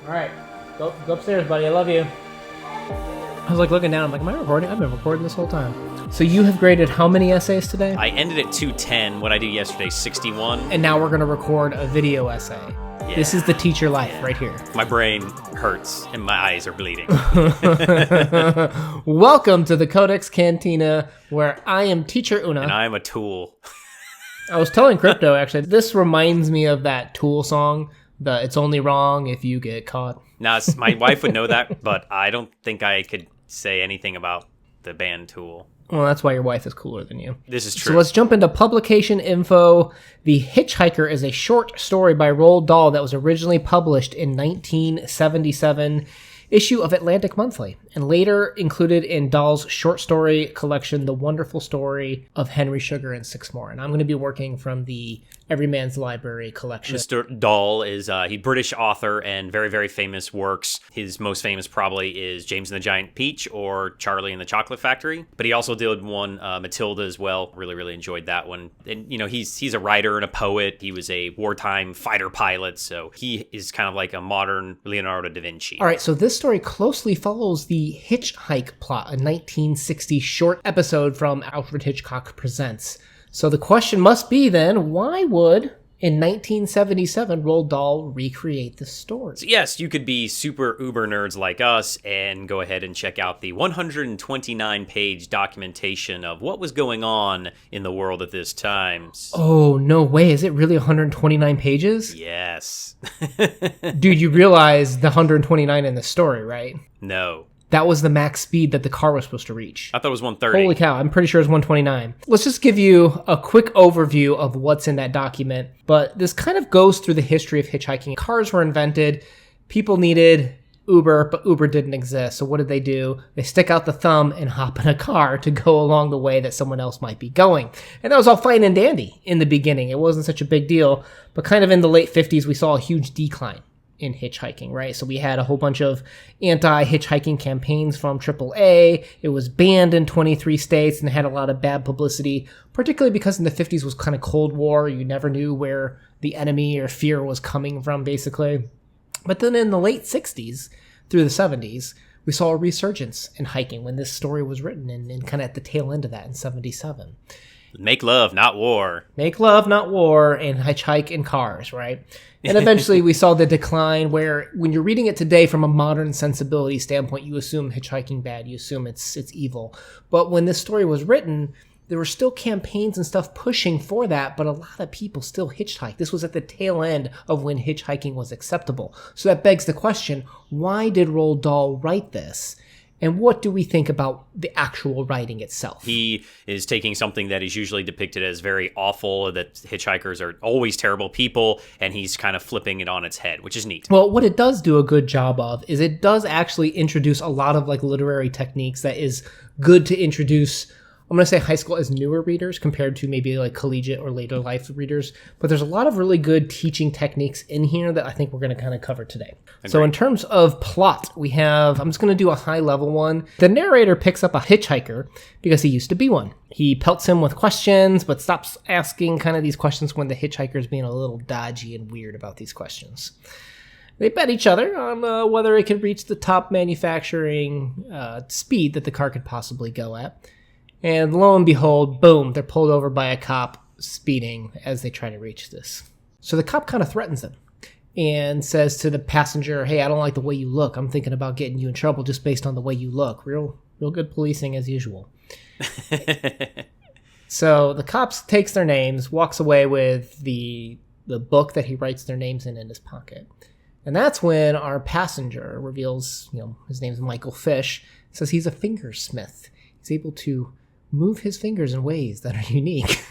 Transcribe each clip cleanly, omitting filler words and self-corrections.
All right. Go upstairs, buddy. I love you. I was like looking down. I'm like, am I recording? I've been recording this whole time. So you have graded how many essays today? I ended at 210. What I did yesterday, 61. And now we're going to record a video essay. Yeah. This is the teacher life right here. My brain hurts and my eyes are bleeding. Welcome to the CodeX Cantina, where I am Teacher Una. And I am a tool. I was telling Crypto, actually, this reminds me of that Tool song, the It's Only Wrong If You Get Caught. Now, my wife would know that, but I don't think I could say anything about the band Tool. Well, that's why your wife is cooler than you. This is true. So let's jump into publication info. The Hitchhiker is a short story by Roald Dahl that was originally published in 1977 issue of Atlantic Monthly, and later included in Dahl's short story collection, The Wonderful Story of Henry Sugar and Six More. And I'm going to be working from the Everyman's Library collection. Mr. Dahl is a British author and very, very famous works. His most famous probably is James and the Giant Peach or Charlie and the Chocolate Factory. But he also did one, Matilda, as well. Really, really enjoyed that one. And, you know, he's a writer and a poet. He was a wartime fighter pilot. So he is kind of like a modern Leonardo da Vinci. All right, so this story closely follows the Hitch-Hike plot, a 1960 short episode from Alfred Hitchcock Presents. So the question must be then, why would, in 1977, Roald Dahl recreate the story? So yes, you could be super uber nerds like us and go ahead and check out the 129-page documentation of what was going on in the world at this time. Oh, no way. Is it really 129 pages? Yes. Dude, you realize the 129 in the story, right? No. That was the max speed that the car was supposed to reach. I thought it was 130. Holy cow, I'm pretty sure it's 129. Let's just give you a quick overview of what's in that document. But this kind of goes through the history of hitchhiking. Cars were invented, people needed Uber, but Uber didn't exist. So what did they do? They stick out the thumb and hop in a car to go along the way that someone else might be going. And that was all fine and dandy in the beginning. It wasn't such a big deal. But kind of in the late 50s, we saw a huge decline in hitchhiking, right? So we had a whole bunch of anti-hitchhiking campaigns from AAA. It was banned in 23 states and had a lot of bad publicity, particularly because in the 50s was kind of Cold War. You never knew where the enemy or fear was coming from, basically. But then in the late 60s through the 70s, we saw a resurgence in hiking when this story was written, and kind of at the tail end of that in 77. Make love, not war. Make love, not war, and hitchhike in cars, right? And eventually we saw the decline where when you're reading it today from a modern sensibility standpoint, you assume hitchhiking bad, you assume it's evil. But when this story was written, there were still campaigns and stuff pushing for that, but a lot of people still hitchhiked. This was at the tail end of when hitchhiking was acceptable. So that begs the question, why did Roald Dahl write this? And what do we think about the actual writing itself? He is taking something that is usually depicted as very awful, that hitchhikers are always terrible people, and he's kind of flipping it on its head, which is neat. Well, what it does do a good job of is it does actually introduce a lot of like literary techniques that is good to introduce. I'm going to say high school as newer readers compared to maybe like collegiate or later life readers. But there's a lot of really good teaching techniques in here that I think we're going to kind of cover today. Agreed. So in terms of plot, I'm just going to do a high level one. The narrator picks up a hitchhiker because he used to be one. He pelts him with questions, but stops asking kind of these questions when the hitchhiker's being a little dodgy and weird about these questions. They bet each other on whether it could reach the top manufacturing speed that the car could possibly go at. And lo and behold, boom, they're pulled over by a cop speeding as they try to reach this. So the cop kind of threatens them and says to the passenger, hey, I don't like the way you look. I'm thinking about getting you in trouble just based on the way you look. Real good policing as usual. So the cop takes their names, walks away with the book that he writes their names in his pocket. And that's when our passenger reveals, his name's Michael Fish, says he's a fingersmith. He's able to move his fingers in ways that are unique,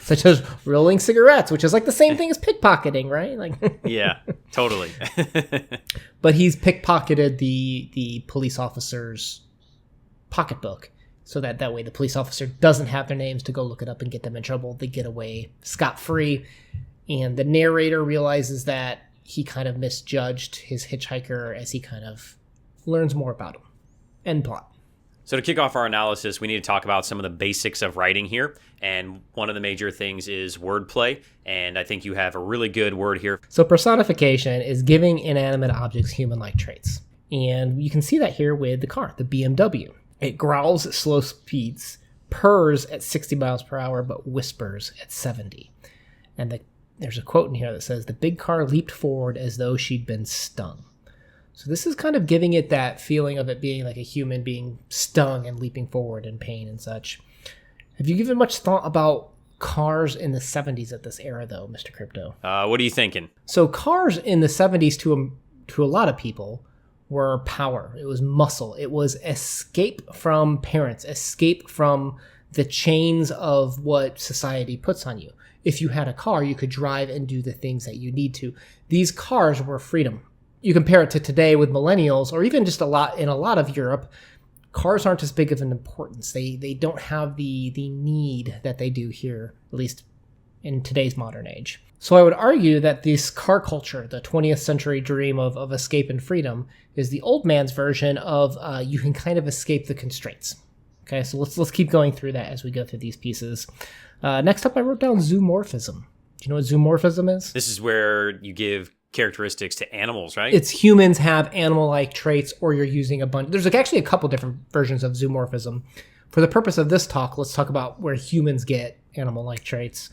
such as rolling cigarettes, which is like the same thing as pickpocketing, right? Like, yeah, totally. But he's pickpocketed the police officer's pocketbook, so that way the police officer doesn't have their names to go look it up and get them in trouble. They get away scot-free, and the narrator realizes that he kind of misjudged his hitchhiker as he kind of learns more about him. End plot. So to kick off our analysis, we need to talk about some of the basics of writing here. And one of the major things is wordplay. And I think you have a really good word here. So personification is giving inanimate objects human-like traits. And you can see that here with the car, the BMW. It growls at slow speeds, purrs at 60 miles per hour, but whispers at 70. And there's a quote in here that says, "The big car leaped forward as though she'd been stung." So this is kind of giving it that feeling of it being like a human being stung and leaping forward in pain and such. Have you given much thought about cars in the 70s at this era, though, Mr. Crypto? What are you thinking? So cars in the 70s to a lot of people were power. It was muscle. It was escape from parents, escape from the chains of what society puts on you. If you had a car, you could drive and do the things that you need to. These cars were freedom. You compare it to today with millennials, or even just in a lot of Europe, cars aren't as big of an importance. They don't have the need that they do here, at least in today's modern age. So I would argue that this car culture, the 20th century dream of escape and freedom, is the old man's version of you can kind of escape the constraints. Okay, so let's keep going through that as we go through these pieces. Next up, I wrote down zoomorphism. Do you know what zoomorphism is? This is where you give characteristics to animals, right? It's humans have animal-like traits, or you're using a bunch. There's actually a couple different versions of zoomorphism. For the purpose of this talk, let's talk about where humans get animal-like traits.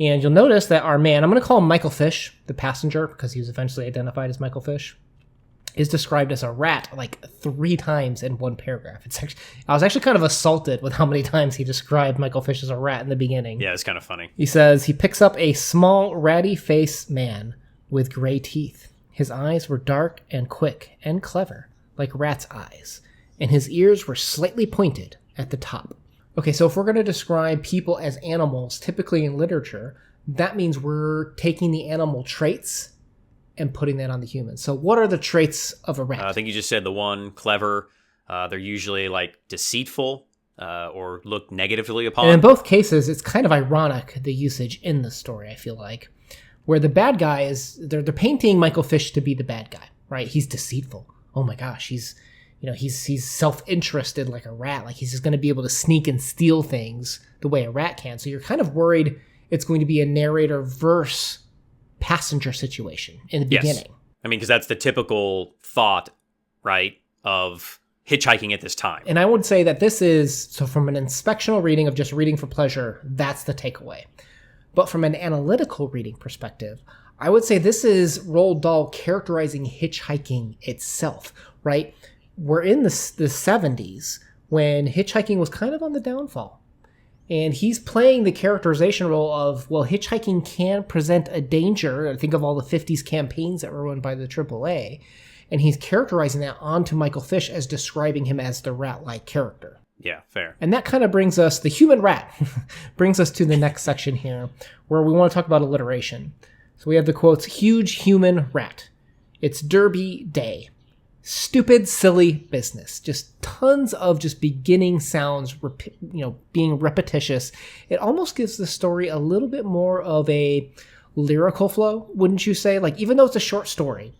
And you'll notice that our man, I'm going to call him Michael Fish, the passenger, because he was eventually identified as Michael Fish, is described as a rat like 3 times in one paragraph. I was actually kind of assaulted with how many times he described Michael Fish as a rat in the beginning. Yeah, it's kind of funny. He says he picks up a small, ratty-faced man with gray teeth. His eyes were dark and quick and clever, like rats' eyes, and his ears were slightly pointed at the top. Okay, so if we're going to describe people as animals, typically in literature, that means we're taking the animal traits and putting that on the human. So what are the traits of a rat? I think you just said the one, clever. They're usually like deceitful or look negatively upon. And in both cases, it's kind of ironic, the usage in the story, I feel like. Where the bad guy is, they're painting Michael Fish to be the bad guy, right? He's deceitful. Oh my gosh, he's self-interested like a rat. Like he's just going to be able to sneak and steal things the way a rat can. So you're kind of worried it's going to be a narrator versus passenger situation in the beginning. Yes. I mean, because that's the typical thought, right, of hitchhiking at this time. And I would say that this is, so from an inspectional reading of just reading for pleasure, that's the takeaway. But from an analytical reading perspective, I would say this is Roald Dahl characterizing hitchhiking itself, right? We're in the 70s when hitchhiking was kind of on the downfall. And he's playing the characterization role of, well, hitchhiking can present a danger. I think of all the 50s campaigns that were run by the AAA. And he's characterizing that onto Michael Fish as describing him as the rat-like character. Yeah, fair. And that kind of brings us, the human rat, brings us to the next section here, where we want to talk about alliteration. So we have the quotes, huge human rat. It's Derby Day. Stupid, silly business. Just tons of just beginning sounds, being repetitious. It almost gives the story a little bit more of a lyrical flow, wouldn't you say? Like, even though it's a short story,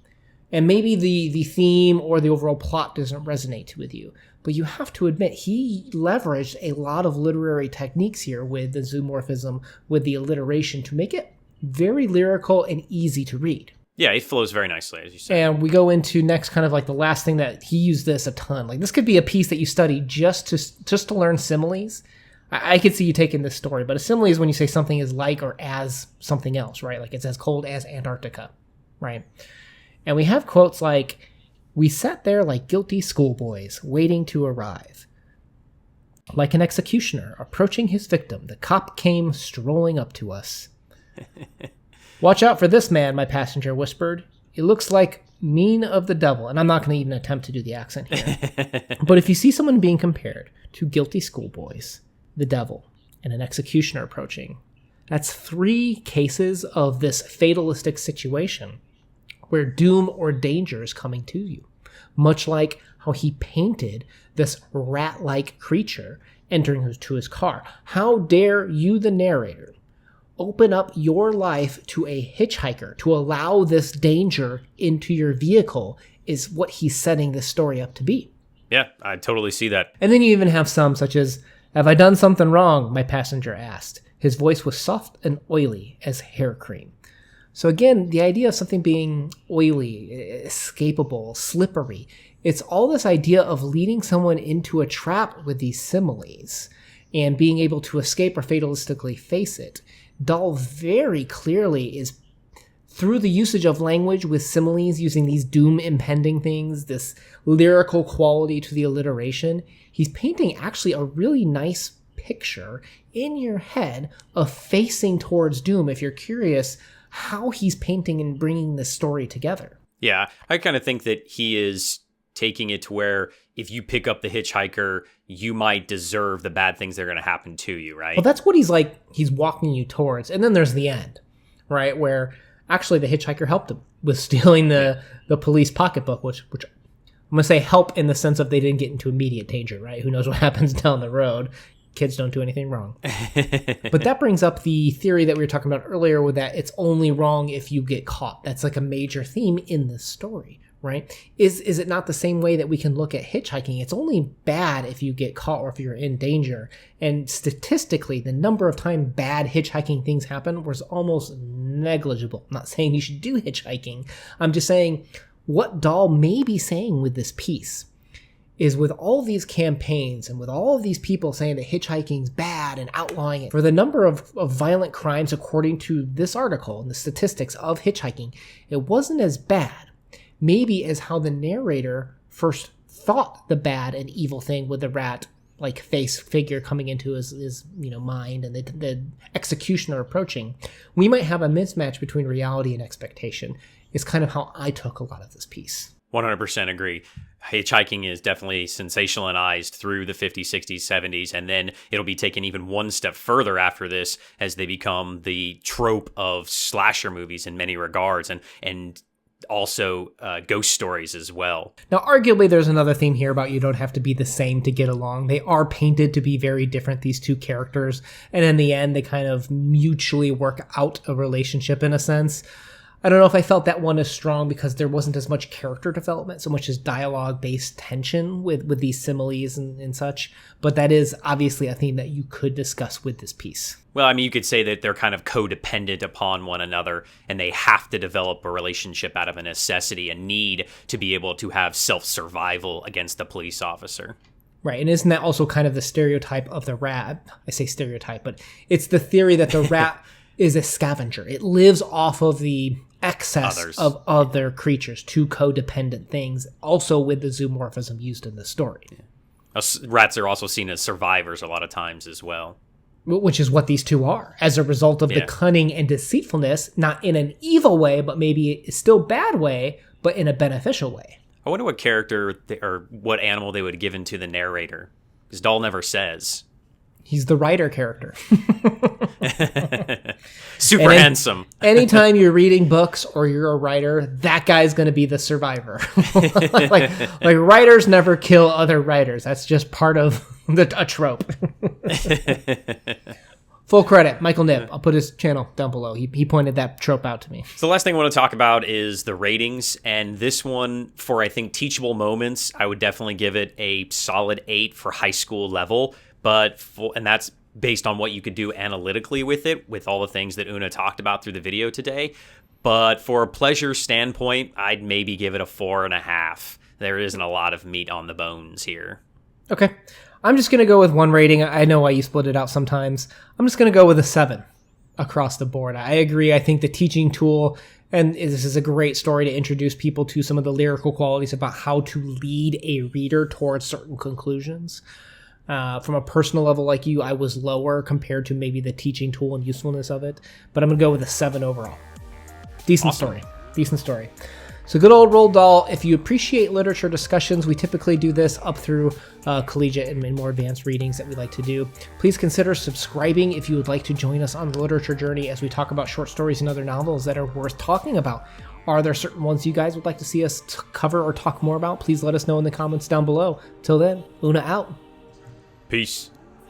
and maybe the theme or the overall plot doesn't resonate with you, but you have to admit, he leveraged a lot of literary techniques here with the zoomorphism, with the alliteration, to make it very lyrical and easy to read. Yeah, it flows very nicely, as you said. And we go into next kind of like the last thing that he used this a ton. Like this could be a piece that you study just to learn similes. I could see you taking this story, but a simile is when you say something is like or as something else, right? Like it's as cold as Antarctica, right? And we have quotes like, we sat there like guilty schoolboys waiting to arrive. Like an executioner approaching his victim, the cop came strolling up to us. Watch out for this man, my passenger whispered. It looks like mean of the devil. And I'm not going to even attempt to do the accent here. But if you see someone being compared to guilty schoolboys, the devil, and an executioner approaching, that's 3 cases of this fatalistic situation where doom or danger is coming to you. Much like how he painted this rat-like creature entering to his car. How dare you, the narrator, open up your life to a hitchhiker, to allow this danger into your vehicle, is what he's setting this story up to be. Yeah, I totally see that. And then you even have some such as, "Have I done something wrong?" my passenger asked. His voice was soft and oily as hair cream. So again, the idea of something being oily, escapable, slippery, it's all this idea of leading someone into a trap with these similes and being able to escape or fatalistically face it. Dahl very clearly is, through the usage of language with similes, using these doom impending things, this lyrical quality to the alliteration, he's painting actually a really nice picture in your head of facing towards doom if you're curious how he's painting and bringing this story together. Yeah, I kind of think that he is taking it to where if you pick up the hitchhiker, you might deserve the bad things that are going to happen to you, right? Well, that's what he's walking you towards. And then there's the end, right? Where actually the hitchhiker helped him with stealing the police pocketbook, which I'm going to say help in the sense of they didn't get into immediate danger, right? Who knows what happens down the road. Kids don't do anything wrong. But that brings up the theory that we were talking about earlier with that it's only wrong if you get caught. That's like a major theme in this story, right? Is it not the same way that we can look at hitchhiking? It's only bad if you get caught or if you're in danger. And statistically, the number of times bad hitchhiking things happen was almost negligible. I'm not saying you should do hitchhiking. I'm just saying what Dahl may be saying with this piece is with all these campaigns and with all of these people saying that hitchhiking's bad and outlawing it, for the number of violent crimes according to this article and the statistics of hitchhiking, it wasn't as bad maybe as how the narrator first thought the bad and evil thing with the rat like face figure coming into his mind and the executioner approaching. We might have a mismatch between reality and expectation is kind of how I took a lot of this piece. 100% agree. Hitchhiking is definitely sensationalized through the 50s, 60s, 70s, and then it'll be taken even one step further after this as they become the trope of slasher movies in many regards, and also ghost stories as well. Now, arguably, there's another theme here about you don't have to be the same to get along. They are painted to be very different, these two characters, and in the end, they kind of mutually work out a relationship in a sense. I don't know if I felt that one as strong because there wasn't as much character development, so much as dialogue-based tension with these similes and such. But that is obviously a theme that you could discuss with this piece. Well, I mean, you could say that they're kind of codependent upon one another, and they have to develop a relationship out of a necessity, a need to be able to have self-survival against the police officer. Right, and isn't that also kind of the stereotype of the rat? I say stereotype, but it's the theory that the rat is a scavenger. It lives off of the excess of other creatures, two codependent things, also with the zoomorphism used in the story. Yeah. Rats are also seen as survivors a lot of times as well. Which is what these two are, as a result of the cunning and deceitfulness, not in an evil way, but maybe still bad way, but in a beneficial way. I wonder what character or what animal they would have given to the narrator, because Dahl never says. He's the writer character. Super handsome. Anytime you're reading books or you're a writer, that guy's going to be the survivor. like writers never kill other writers. That's just part of a trope. Full credit, Michael Knibb. I'll put his channel down below. He pointed that trope out to me. So the last thing I want to talk about is the ratings. And this one, for I think teachable moments, I would definitely give it a solid 8 for high school level. And that's based on what you could do analytically with it, with all the things that Una talked about through the video today. But for a pleasure standpoint, I'd maybe give it a 4.5. There isn't a lot of meat on the bones here. Okay. I'm just going to go with one rating. I know why you split it out sometimes. I'm just going to go with a 7 across the board. I agree. I think the teaching tool, and this is a great story to introduce people to some of the lyrical qualities about how to lead a reader towards certain conclusions. From a personal level like you, I was lower compared to maybe the teaching tool and usefulness of it. But I'm going to go with a 7 overall. Decent story. So good old Roald Dahl. If you appreciate literature discussions, we typically do this up through collegiate and more advanced readings that we like to do. Please consider subscribing if you would like to join us on the literature journey as we talk about short stories and other novels that are worth talking about. Are there certain ones you guys would like to see us cover or talk more about? Please let us know in the comments down below. Till then, Una out. Peace.